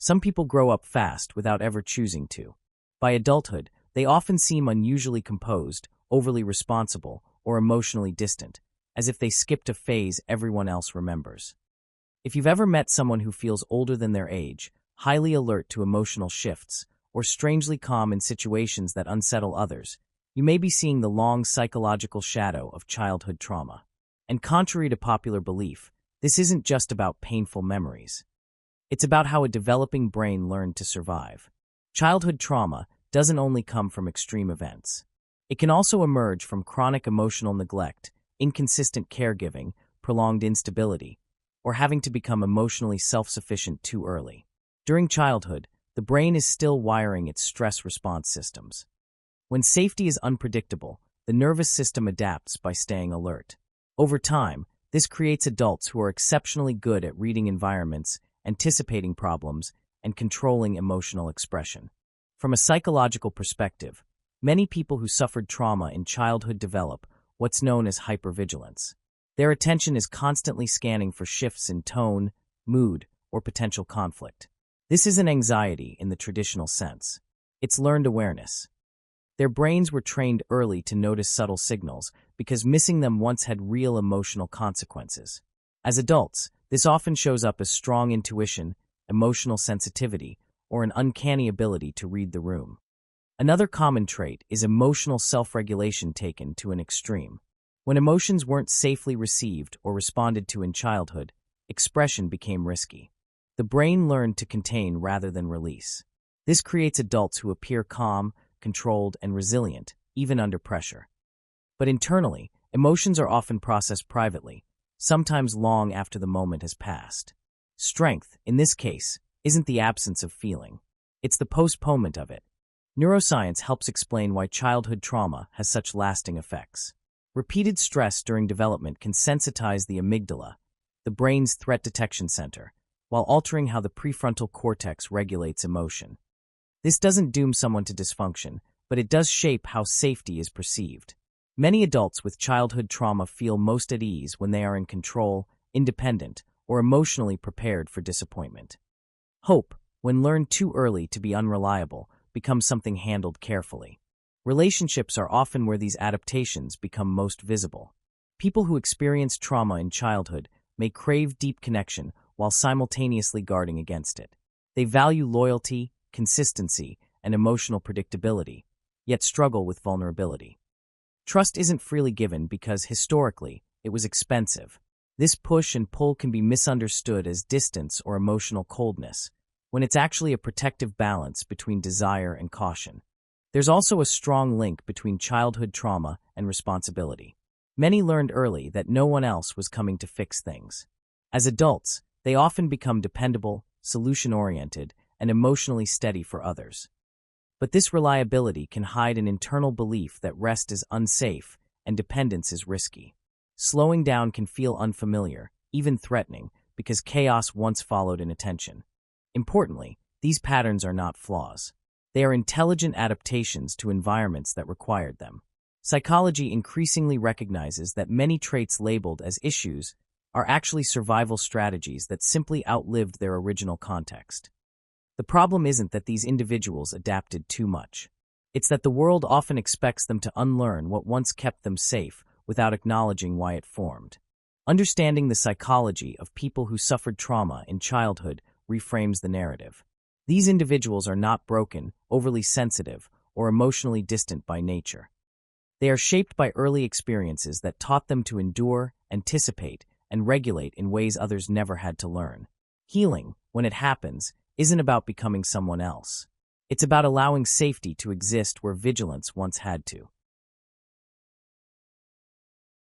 Some people grow up fast without ever choosing to. By adulthood, they often seem unusually composed, overly responsible, or emotionally distant, as if they skipped a phase everyone else remembers. If you've ever met someone who feels older than their age, highly alert to emotional shifts, or strangely calm in situations that unsettle others, you may be seeing the long psychological shadow of childhood trauma. And contrary to popular belief, this isn't just about painful memories. It's about how a developing brain learned to survive. Childhood trauma doesn't only come from extreme events. It can also emerge from chronic emotional neglect, inconsistent caregiving, prolonged instability, or having to become emotionally self-sufficient too early. During childhood, the brain is still wiring its stress response systems. When safety is unpredictable, the nervous system adapts by staying alert. Over time, this creates adults who are exceptionally good at reading environments, anticipating problems, and controlling emotional expression. From a psychological perspective, many people who suffered trauma in childhood develop what's known as hypervigilance. Their attention is constantly scanning for shifts in tone, mood, or potential conflict. This isn't anxiety in the traditional sense. It's learned awareness. Their brains were trained early to notice subtle signals because missing them once had real emotional consequences. As adults, this often shows up as strong intuition, emotional sensitivity, or an uncanny ability to read the room. Another common trait is emotional self-regulation taken to an extreme. When emotions weren't safely received or responded to in childhood, expression became risky. The brain learned to contain rather than release. This creates adults who appear calm, controlled, and resilient, even under pressure. But internally, emotions are often processed privately, sometimes long after the moment has passed. Strength, in this case, isn't the absence of feeling. It's the postponement of it. Neuroscience helps explain why childhood trauma has such lasting effects. Repeated stress during development can sensitize the amygdala, the brain's threat detection center, while altering how the prefrontal cortex regulates emotion. This doesn't doom someone to dysfunction, but it does shape how safety is perceived. Many adults with childhood trauma feel most at ease when they are in control, independent, or emotionally prepared for disappointment. Hope, when learned too early to be unreliable, becomes something handled carefully. Relationships are often where these adaptations become most visible. People who experience trauma in childhood may crave deep connection while simultaneously guarding against it. They value loyalty, consistency, and emotional predictability, yet struggle with vulnerability. Trust isn't freely given because, historically, it was expensive. This push and pull can be misunderstood as distance or emotional coldness, when it's actually a protective balance between desire and caution. There's also a strong link between childhood trauma and responsibility. Many learned early that no one else was coming to fix things. As adults, they often become dependable, solution-oriented, and emotionally steady for others. But this reliability can hide an internal belief that rest is unsafe and dependence is risky. Slowing down can feel unfamiliar, even threatening, because chaos once followed inattention. Importantly, these patterns are not flaws. They are intelligent adaptations to environments that required them. Psychology increasingly recognizes that many traits labeled as issues are actually survival strategies that simply outlived their original context. The problem isn't that these individuals adapted too much. It's that the world often expects them to unlearn what once kept them safe without acknowledging why it formed. Understanding the psychology of people who suffered trauma in childhood reframes the narrative. These individuals are not broken, overly sensitive, or emotionally distant by nature. They are shaped by early experiences that taught them to endure, anticipate, and regulate in ways others never had to learn. Healing, when it happens, isn't about becoming someone else. It's about allowing safety to exist where vigilance once had to.